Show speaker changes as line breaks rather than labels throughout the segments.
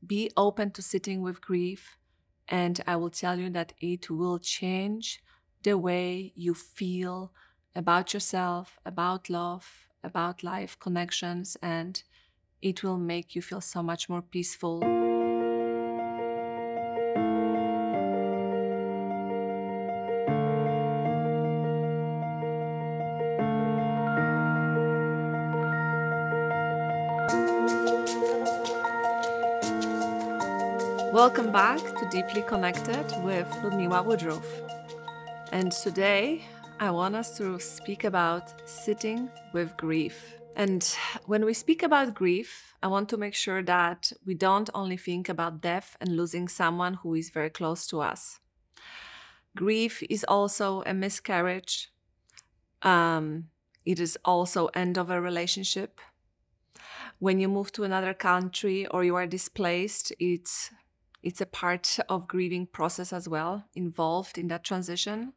be open to sitting with grief, and I will tell you that it will change the way you feel about yourself, about love, about life, connections, and it will make you feel so much more peaceful. Welcome back to Deeply Connected with Ludmila Woodruff. And today I want us to speak about sitting with grief. And when we speak about grief, I want to make sure that we don't only think about death and losing someone who is very close to us. Grief is also a miscarriage. It is also end of a relationship. When you move to another country or you are displaced, it's a part of grieving process as well, involved in that transition.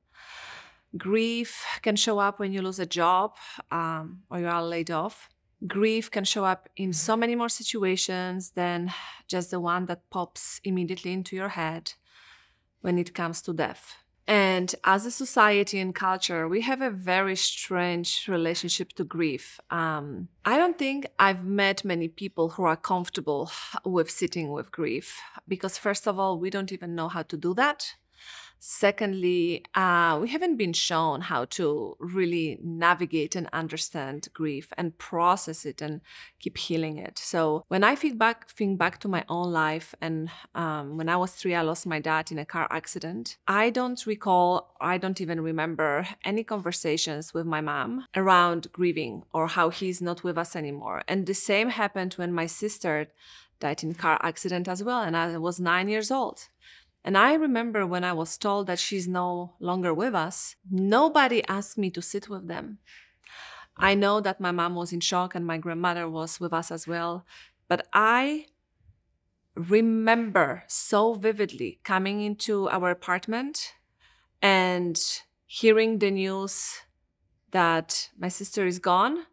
Grief can show up when you lose a job or you are laid off. Grief can show up in so many more situations than just the one that pops immediately into your head when it comes to death. And as a society and culture, we have a very strange relationship to grief. I don't think I've met many people who are comfortable with sitting with grief because, first of all, we don't even know how to do that. Secondly, we haven't been shown how to really navigate and understand grief and process it and keep healing it. So when I think back to my own life, and when I was 3, I lost my dad in a car accident. I don't even remember any conversations with my mom around grieving or how he's not with us anymore. And the same happened when my sister died in a car accident as well, and I was 9 years old. And I remember when I was told that she's no longer with us, nobody asked me to sit with them. I know that my mom was in shock and my grandmother was with us as well. But I remember so vividly coming into our apartment and hearing the news that my sister is gone,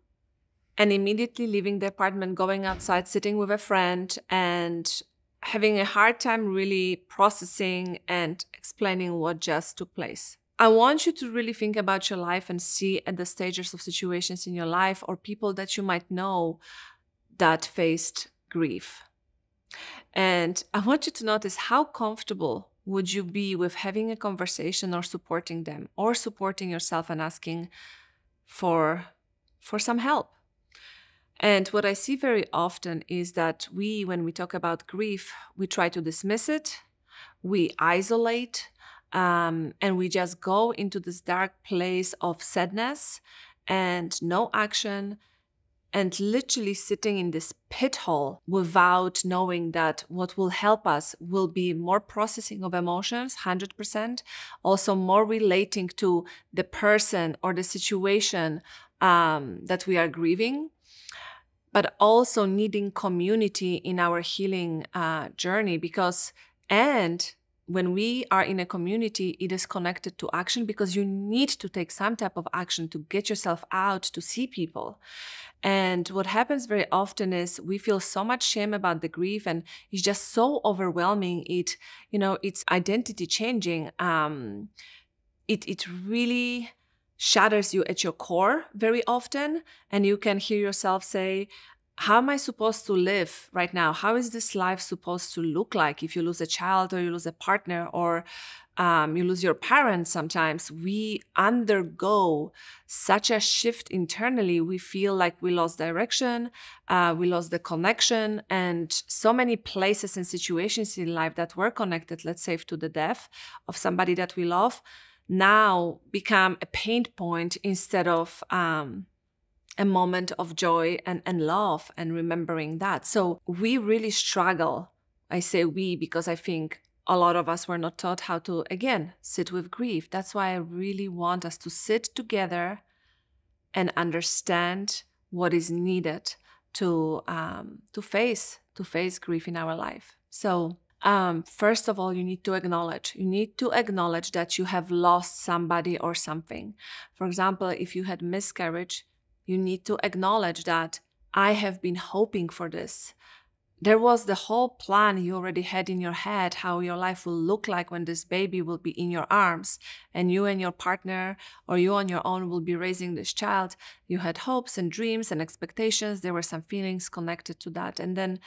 and immediately leaving the apartment, going outside, sitting with a friend, and having a hard time really processing and explaining what just took place. I want you to really think about your life and see at the stages of situations in your life or people that you might know that faced grief. And I want you to notice how comfortable would you be with having a conversation or supporting them or supporting yourself and asking for some help. And what I see very often is that when we talk about grief, we try to dismiss it, we isolate, and we just go into this dark place of sadness and no action, and literally sitting in this pit hole without knowing that what will help us will be more processing of emotions, 100%, also more relating to the person or the situation that we are grieving, but also needing community in our healing journey and when we are in a community, it is connected to action because you need to take some type of action to get yourself out to see people. And what happens very often is we feel so much shame about the grief and it's just so overwhelming. It's identity changing. It really shatters you at your core very often, and you can hear yourself say, how am I supposed to live right now? How is this life supposed to look like if you lose a child or you lose a partner or you lose your parents? Sometimes we undergo such a shift internally. We feel like we lost direction, we lost the connection, and so many places and situations in life that were connected, let's say to the death of somebody that we love, now become a pain point instead of a moment of joy and love and remembering that. So we really struggle. I say we because I think a lot of us were not taught how to, again, sit with grief. That's why I really want us to sit together and understand what is needed to face grief in our life. So first of all, you need to acknowledge that you have lost somebody or something. For example, if you had miscarriage, you need to acknowledge that I have been hoping for this. there was the whole plan you already had in your head, how your life will look like when this baby will be in your arms and you and your partner or you on your own will be raising this child. You had hopes and dreams and expectations. There were some feelings connected to that. And then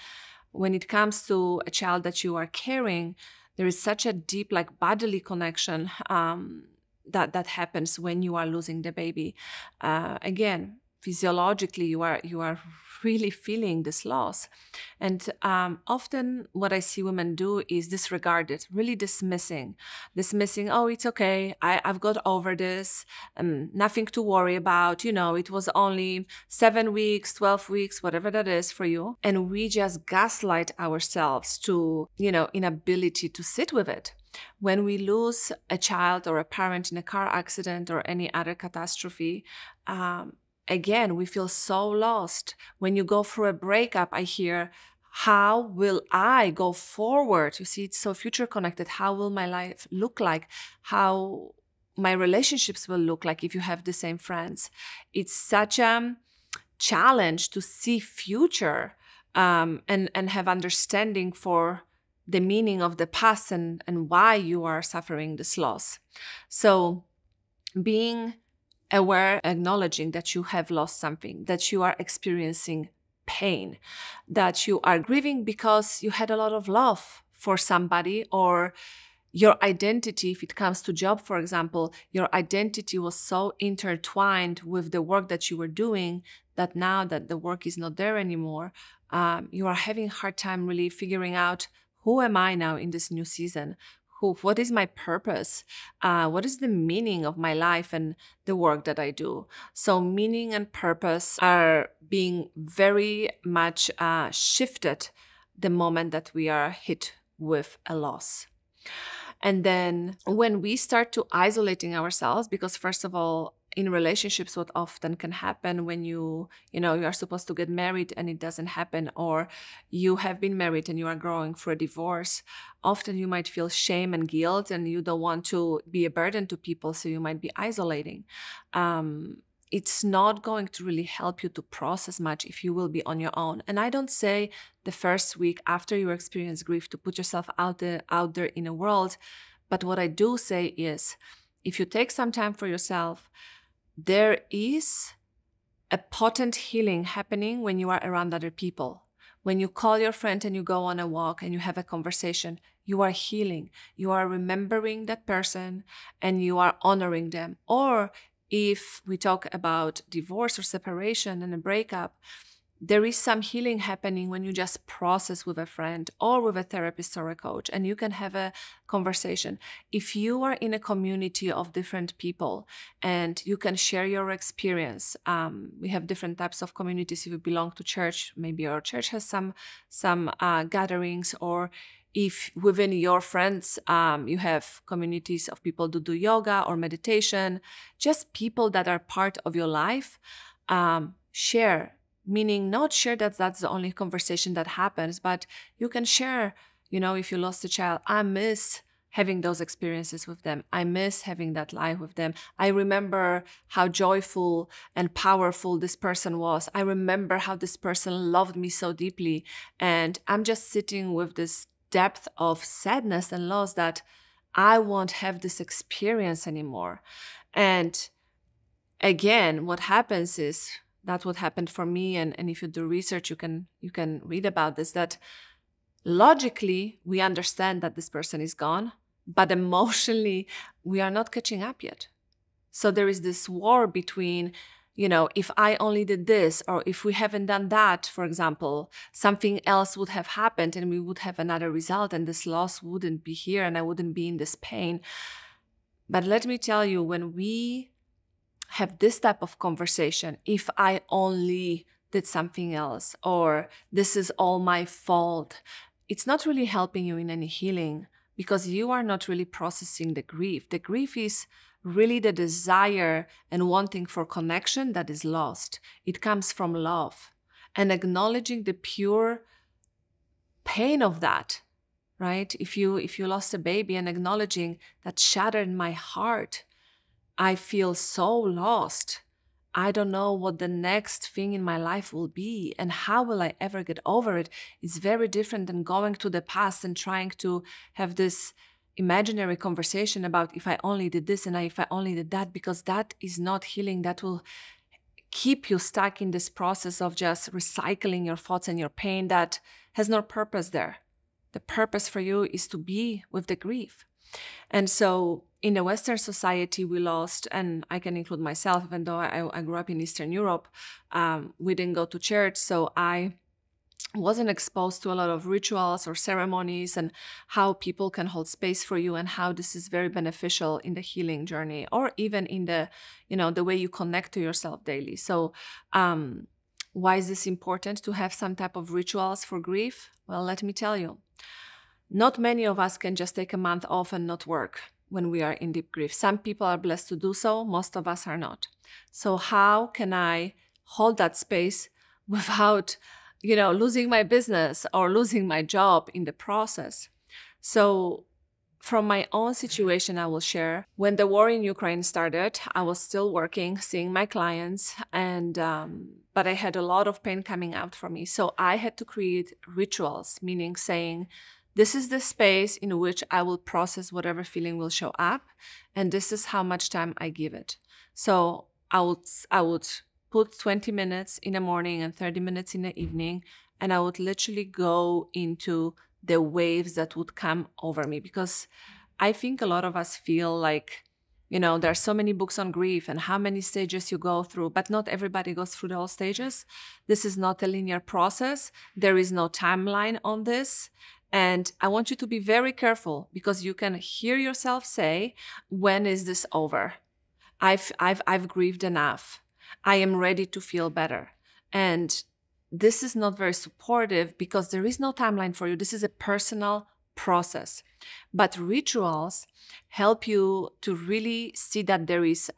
when it comes to a child that you are carrying, there is such a deep, like, bodily connection that happens when you are losing the baby. Again, physiologically, you are really feeling this loss. And often what I see women do is disregard it, really dismissing, oh, it's okay, I've got over this, nothing to worry about, it was only 7 weeks, 12 weeks, whatever that is for you. And we just gaslight ourselves to, inability to sit with it. When we lose a child or a parent in a car accident or any other catastrophe, again, we feel so lost. When you go through a breakup, I hear, how will I go forward? You see, it's so future connected. How will my life look like? How my relationships will look like if you have the same friends? It's such a challenge to see future and have understanding for the meaning of the past and why you are suffering this loss. So being aware, acknowledging that you have lost something, that you are experiencing pain, that you are grieving because you had a lot of love for somebody, or your identity, if it comes to job, for example, your identity was so intertwined with the work that you were doing that now that the work is not there anymore, you are having a hard time really figuring out, who am I now in this new season? What is my purpose? What is the meaning of my life and the work that I do? So meaning and purpose are being very much shifted the moment that we are hit with a loss. And then when we start to isolating ourselves, because first of all, in relationships, what often can happen when you are supposed to get married and it doesn't happen, or you have been married and you are going through a divorce, often you might feel shame and guilt and you don't want to be a burden to people, so you might be isolating. It's not going to really help you to process much if you will be on your own. And I don't say the first week after you experience grief to put yourself out there in the world, but what I do say is, if you take some time for yourself, there is a potent healing happening when you are around other people. When you call your friend and you go on a walk and you have a conversation, you are healing. You are remembering that person and you are honoring them. Or if we talk about divorce or separation and a breakup, there is some healing happening when you just process with a friend or with a therapist or a coach, and you can have a conversation. If you are in a community of different people and you can share your experience, we have different types of communities. If you belong to church, maybe your church has some gatherings, or if within your friends you have communities of people who do yoga or meditation, just people that are part of your life, share. Meaning not share that that's the only conversation that happens, but you can share, if you lost a child, I miss having those experiences with them. I miss having that life with them. I remember how joyful and powerful this person was. I remember how this person loved me so deeply. And I'm just sitting with this depth of sadness and loss that I won't have this experience anymore. And again, what happens is, that's what happened for me. And if you do research, you can read about this, that logically we understand that this person is gone, but emotionally we are not catching up yet. So there is this war between, if I only did this, or if we haven't done that, for example, something else would have happened and we would have another result and this loss wouldn't be here and I wouldn't be in this pain. But let me tell you, when we have this type of conversation, if I only did something else, or this is all my fault, it's not really helping you in any healing, because you are not really processing the grief. The grief is really the desire and wanting for connection that is lost. It comes from love and acknowledging the pure pain of that, right? If you lost a baby, and acknowledging that shattered my heart, I feel so lost. I don't know what the next thing in my life will be and how will I ever get over it, is very different than going to the past and trying to have this imaginary conversation about if I only did this and if I only did that, because that is not healing. That will keep you stuck in this process of just recycling your thoughts and your pain that has no purpose there. The purpose for you is to be with the grief. And so in the Western society, we lost, and I can include myself, even though I grew up in Eastern Europe, we didn't go to church. So I wasn't exposed to a lot of rituals or ceremonies and how people can hold space for you and how this is very beneficial in the healing journey or even in the, the way you connect to yourself daily. So why is this important to have some type of rituals for grief? Well, let me tell you, not many of us can just take a month off and not work when we are in deep grief. Some people are blessed to do so. Most of us are not. So how can I hold that space without losing my business or losing my job in the process? So from my own situation, I will share. When the war in Ukraine started, I was still working, seeing my clients, and but I had a lot of pain coming out for me. So I had to create rituals, meaning saying, this is the space in which I will process whatever feeling will show up, and this is how much time I give it. So I would put 20 minutes in the morning and 30 minutes in the evening, and I would literally go into the waves that would come over me, because I think a lot of us feel like, there are so many books on grief and how many stages you go through, but not everybody goes through those stages. This is not a linear process. There is no timeline on this. And I want you to be very careful, because you can hear yourself say, when is this over? I've grieved enough. I am ready to feel better. And this is not very supportive, because there is no timeline for you. This is a personal process. But rituals help you to really see that there is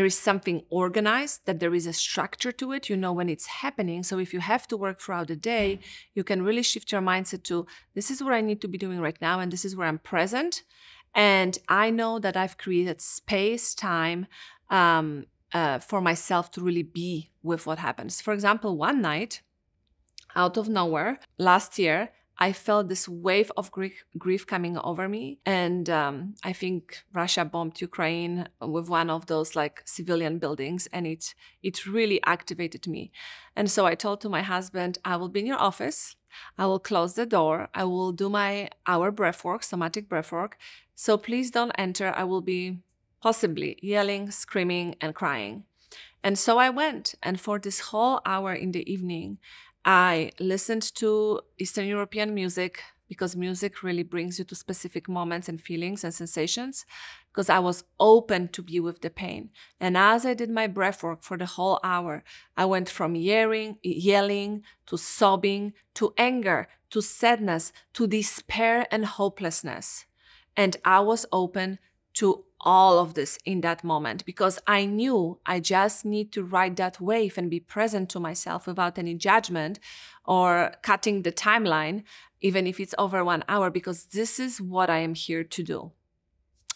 something organized, that there is a structure to it, when it's happening. So if you have to work throughout the day, you can really shift your mindset to, this is what I need to be doing right now, and this is where I'm present. And I know that I've created space, time, for myself to really be with what happens. For example, one night, out of nowhere, last year, I felt this wave of grief coming over me. And I think Russia bombed Ukraine with one of those civilian buildings, and it really activated me. And so I told to my husband, I will be in your office. I will close the door. I will do my hour breathwork, somatic breathwork. So please don't enter. I will be possibly yelling, screaming, and crying. And so I went. And for this whole hour in the evening, I listened to Eastern European music, because music really brings you to specific moments and feelings and sensations, because I was open to be with the pain. And as I did my breath work for the whole hour, I went from yelling to sobbing, to anger, to sadness, to despair and hopelessness. And I was open to all of this in that moment, because I knew I just need to ride that wave and be present to myself without any judgment or cutting the timeline, even if it's over 1 hour, because this is what I am here to do.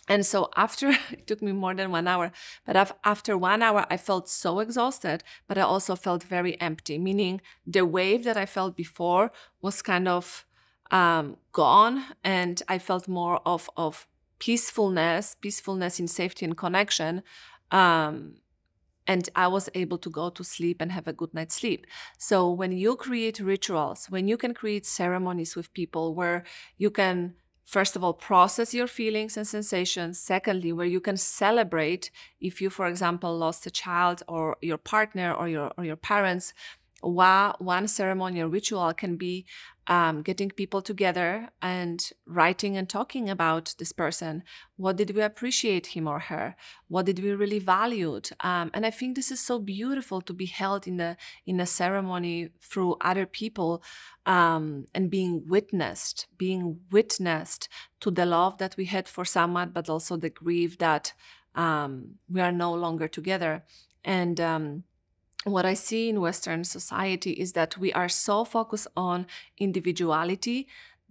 And so it took me more than 1 hour, but after 1 hour, I felt so exhausted, but I also felt very empty, meaning the wave that I felt before was kind of gone, and I felt more of peacefulness in safety and connection. And I was able to go to sleep and have a good night's sleep. So when you create rituals, when you can create ceremonies with people where you can, first of all, process your feelings and sensations. Secondly, where you can celebrate if you, for example, lost a child or your partner or your parents. One ceremonial ritual can be getting people together and writing and talking about this person. What did we appreciate him or her? What did we really valued? And I think this is so beautiful to be held in a ceremony through other people, and being witnessed to the love that we had for someone, but also the grief that we are no longer together. And what I see in Western society is that we are so focused on individuality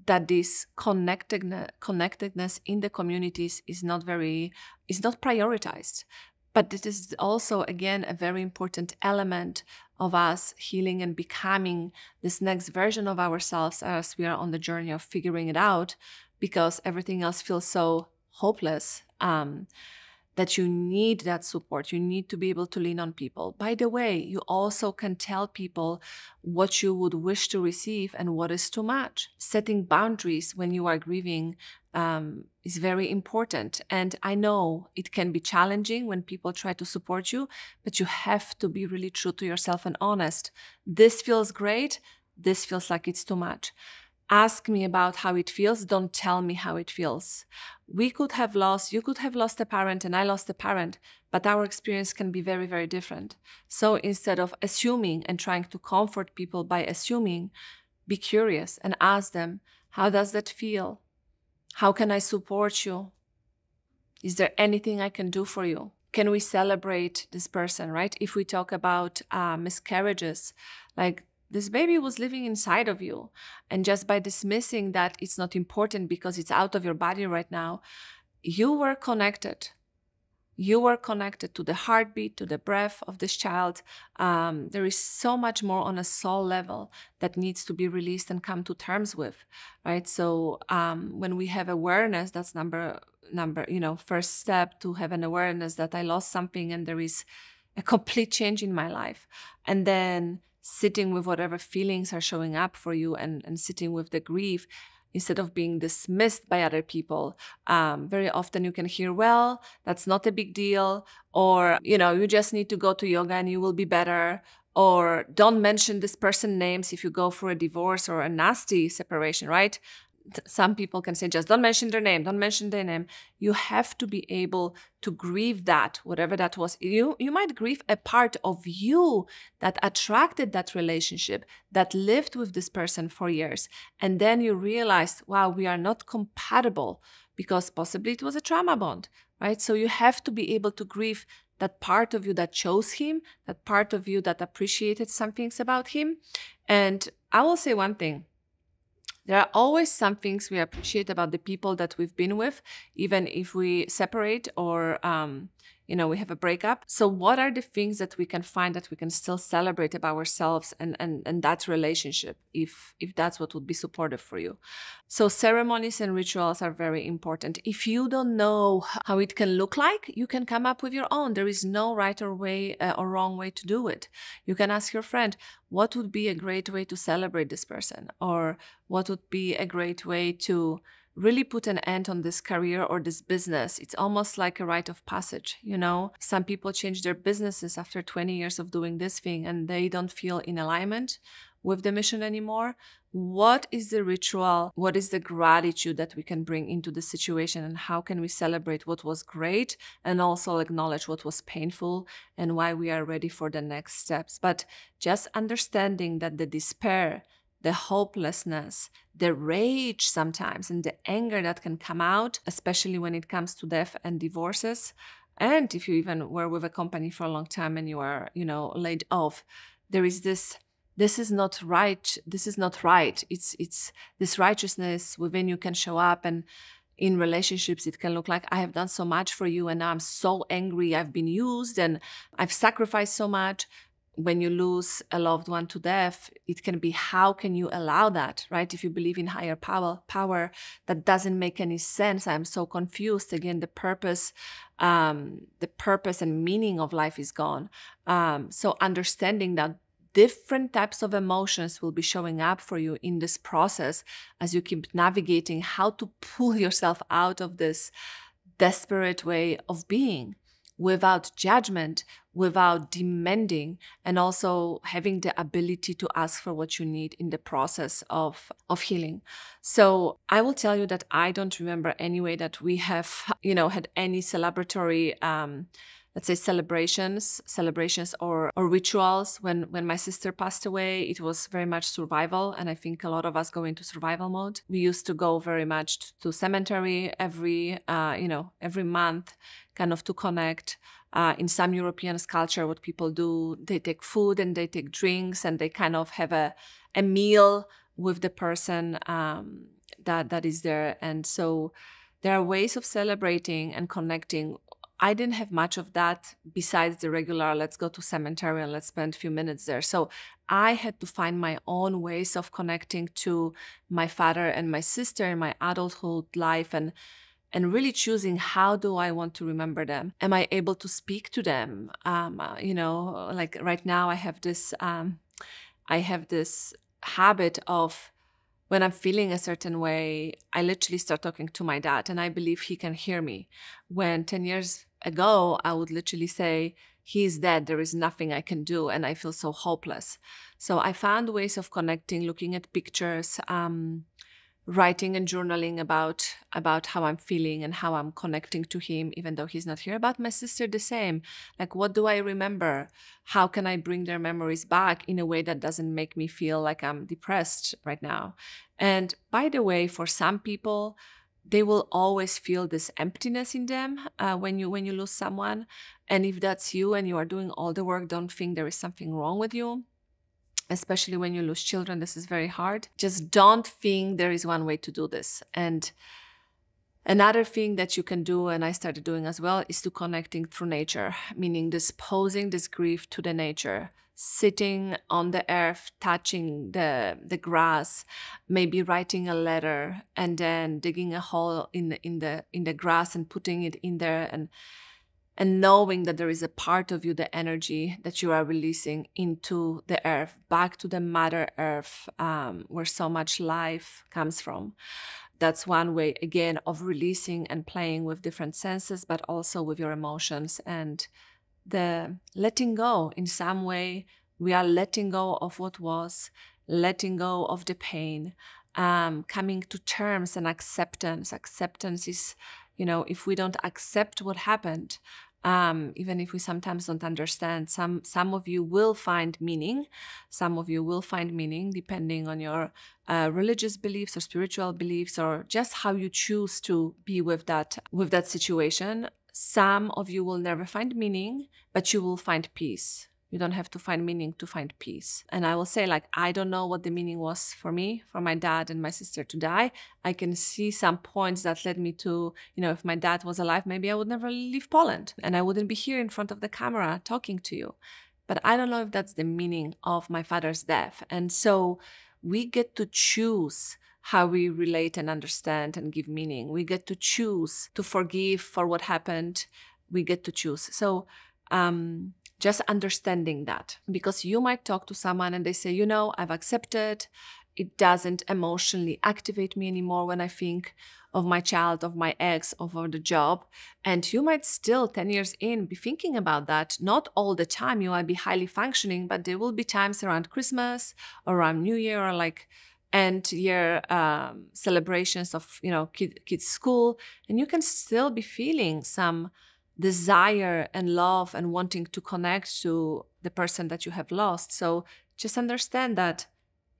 that this connectedness in the communities is not prioritized. But it is also, again, a very important element of us healing and becoming this next version of ourselves as we are on the journey of figuring it out, because everything else feels so hopeless, that you need that support. You need to be able to lean on people. By the way, you also can tell people what you would wish to receive and what is too much. Setting boundaries when you are grieving is very important. And I know it can be challenging when people try to support you, but you have to be really true to yourself and honest. This feels great. This feels like it's too much. Ask me about how it feels. Don't tell me how it feels. You could have lost a parent and I lost a parent, but our experience can be very, very different. So instead of assuming and trying to comfort people by assuming, be curious and ask them, how does that feel? How can I support you? Is there anything I can do for you? Can we celebrate this person, right? If we talk about miscarriages, like, this baby was living inside of you. And just by dismissing that it's not important because it's out of your body right now, you were connected. You were connected to the heartbeat, to the breath of this child. There is so much more on a soul level that needs to be released and come to terms with, right? So when we have awareness, that's first step, to have an awareness that I lost something and there is a complete change in my life. And then sitting with whatever feelings are showing up for you and sitting with the grief instead of being dismissed by other people. Very often you can hear, well, that's not a big deal, or, you just need to go to yoga and you will be better, or don't mention this person's names if you go for a divorce or a nasty separation, right? Some people can say, just don't mention their name, don't mention their name. You have to be able to grieve that, whatever that was. You might grieve a part of you that attracted that relationship, that lived with this person for years. And then you realize, wow, we are not compatible because possibly it was a trauma bond, right? So you have to be able to grieve that part of you that chose him, that part of you that appreciated some things about him. And I will say one thing. There are always some things we appreciate about the people that we've been with, even if we separate or, we have a breakup. So what are the things that we can find that we can still celebrate about ourselves and that relationship, if that's what would be supportive for you? So ceremonies and rituals are very important. If you don't know how it can look like, you can come up with your own. There is no right or wrong way to do it. You can ask your friend, what would be a great way to celebrate this person? Or what would be a great way to really put an end on this career or this business? It's almost like a rite of passage, Some people change their businesses after 20 years of doing this thing and they don't feel in alignment with the mission anymore. What is the ritual? What is the gratitude that we can bring into the situation? And how can we celebrate what was great and also acknowledge what was painful and why we are ready for the next steps? But just understanding that the despair, the hopelessness, the rage sometimes, and the anger that can come out, especially when it comes to death and divorces. And if you even were with a company for a long time and you are, laid off, there is this is not right. This is not right. It's this righteousness within you can show up, and in relationships, it can look like, I have done so much for you and now I'm so angry. I've been used and I've sacrificed so much. When you lose a loved one to death, it can be, how can you allow that, right? If you believe in higher power, that doesn't make any sense. I'm so confused. Again, the purpose and meaning of life is gone. So understanding that different types of emotions will be showing up for you in this process as you keep navigating how to pull yourself out of this desperate way of being, without judgment, without demanding, and also having the ability to ask for what you need in the process of healing. So I will tell you that I don't remember any way that we have, had any celebratory, let's say celebrations or rituals. When my sister passed away, it was very much survival. And I think a lot of us go into survival mode. We used to go very much to cemetery every month, kind of to connect. In some European culture, what people do, they take food and they take drinks and they kind of have a meal with the person that is there. And so there are ways of celebrating and connecting I didn't have much of that besides the regular, let's go to cemetery and let's spend a few minutes there. So I had to find my own ways of connecting to my father and my sister in my adulthood life, and really choosing, how do I want to remember them? Am I able to speak to them? Like right now I have this habit of, when I'm feeling a certain way, I literally start talking to my dad, and I believe he can hear me. When 10 years ago, I would literally say, he's dead, there is nothing I can do, and I feel so hopeless. So I found ways of connecting, looking at pictures, writing and journaling about how I'm feeling and how I'm connecting to him, even though he's not here. About my sister, the same. Like, what do I remember? How can I bring their memories back in a way that doesn't make me feel like I'm depressed right now? And by the way, for some people, they will always feel this emptiness in them when you lose someone. And if that's you and you are doing all the work, don't think there is something wrong with you. Especially when you lose children, this is very hard. Just don't think there is one way to do this. And another thing that you can do, and I started doing as well, is to connecting through nature, meaning disposing this grief to the nature, sitting on the earth, touching the grass, maybe writing a letter, and then digging a hole in the grass and putting it in there, and knowing that there is a part of you, the energy that you are releasing into the earth, back to the Mother Earth, where so much life comes from. That's one way, again, of releasing and playing with different senses, but also with your emotions and the letting go. In some way, we are letting go of what was, letting go of the pain, coming to terms and acceptance. Acceptance is, if we don't accept what happened, even if we sometimes don't understand, some of you will find meaning. Some of you will find meaning depending on your religious beliefs or spiritual beliefs, or just how you choose to be with that situation. Some of you will never find meaning, but you will find peace. You don't have to find meaning to find peace. And I will say, I don't know what the meaning was for me, for my dad and my sister to die. I can see some points that led me to, if my dad was alive, maybe I would never leave Poland and I wouldn't be here in front of the camera talking to you. But I don't know if that's the meaning of my father's death. And so we get to choose how we relate and understand and give meaning. We get to choose to forgive for what happened. We get to choose. So, just understanding that, because you might talk to someone and they say, I've accepted, it doesn't emotionally activate me anymore when I think of my child, of my ex, of the job. And you might still 10 years in be thinking about that. Not all the time, you might be highly functioning, but there will be times around Christmas or around New Year or end year celebrations of, kids' school. And you can still be feeling some desire and love and wanting to connect to the person that you have lost. So just understand that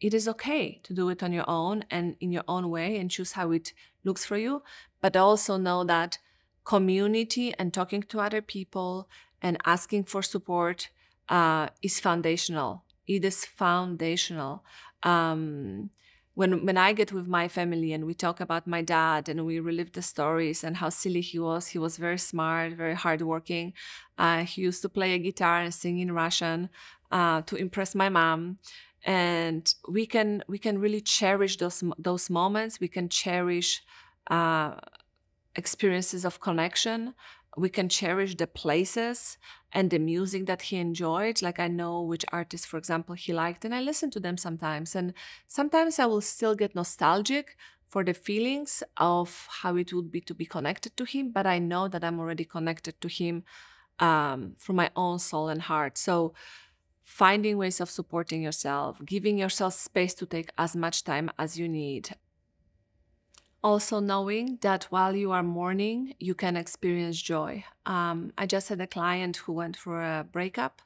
it is okay to do it on your own and in your own way and choose how it looks for you. But also know that community and talking to other people and asking for support is foundational. It is foundational. When I get with my family and we talk about my dad and we relive the stories and how silly he was very smart, very hardworking. He used to play a guitar and sing in Russian to impress my mom. And we can really cherish those moments. We can cherish experiences of connection. We can cherish the places and the music that he enjoyed. I know which artists, for example, he liked, and I listen to them sometimes. And sometimes I will still get nostalgic for the feelings of how it would be to be connected to him, but I know that I'm already connected to him from my own soul and heart. So finding ways of supporting yourself, giving yourself space to take as much time as you need. Also knowing that while you are mourning, you can experience joy. I just had a client who went through a breakup,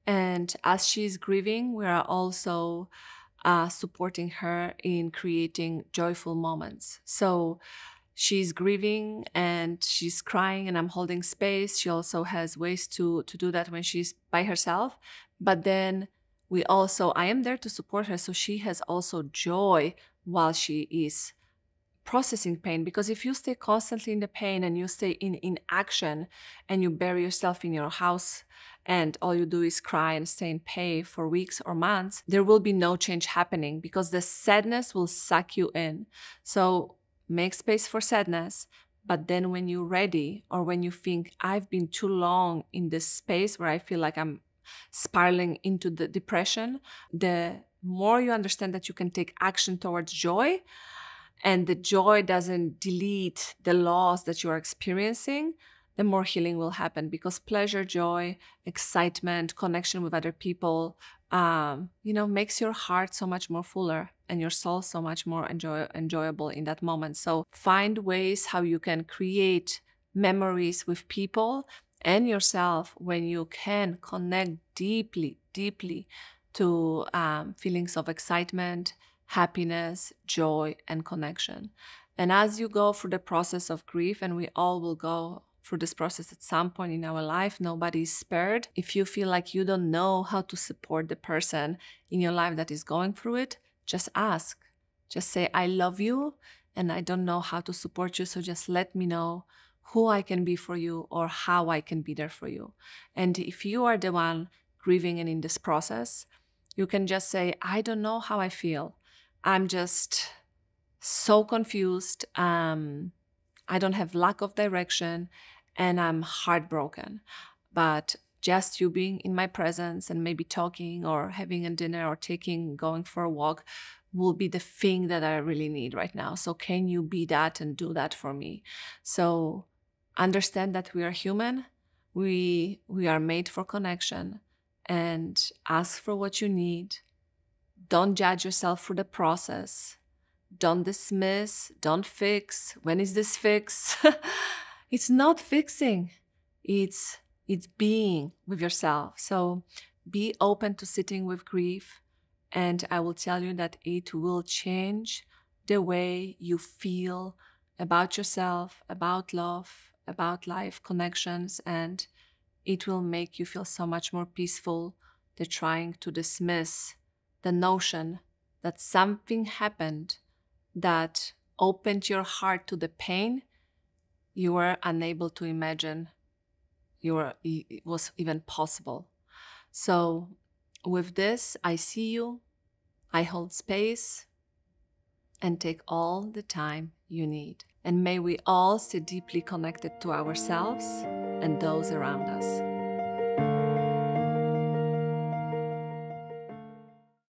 and as she's grieving, we are also supporting her in creating joyful moments. So she's grieving and she's crying and I'm holding space. She also has ways to do that when she's by herself. But then I am there to support her. So she has also joy while she is processing pain. Because if you stay constantly in the pain and you stay in inaction and you bury yourself in your house and all you do is cry and stay in pain for weeks or months, there will be no change happening because the sadness will suck you in. So make space for sadness. But then when you're ready, or when you think, I've been too long in this space where I feel like I'm spiraling into the depression, the more you understand that you can take action towards joy, and the joy doesn't delete the loss that you are experiencing, the more healing will happen. Because pleasure, joy, excitement, connection with other people, makes your heart so much more fuller and your soul so much more enjoyable in that moment. So find ways how you can create memories with people and yourself when you can connect deeply to feelings of excitement, happiness, joy, and connection. And as you go through the process of grief, and we all will go through this process at some point in our life, nobody is spared. If you feel like you don't know how to support the person in your life that is going through it, just ask. Just say, I love you and I don't know how to support you, so just let me know who I can be for you or how I can be there for you. And if you are the one grieving and in this process, you can just say, I don't know how I feel. I'm just so confused. I don't have lack of direction and I'm heartbroken. But just you being in my presence and maybe talking or having a dinner or going for a walk will be the thing that I really need right now. So can you be that and do that for me? So understand that we are human. We are made for connection, and ask for what you need. Don't judge yourself for the process. Don't dismiss, don't fix. When is this fix? It's not fixing. It's being with yourself. So be open to sitting with grief. And I will tell you that it will change the way you feel about yourself, about love, about life, connections, and it will make you feel so much more peaceful than trying to dismiss the notion that something happened that opened your heart to the pain you were unable to imagine it was even possible. So with this, I see you, I hold space, and take all the time you need. And may we all stay deeply connected to ourselves and those around us.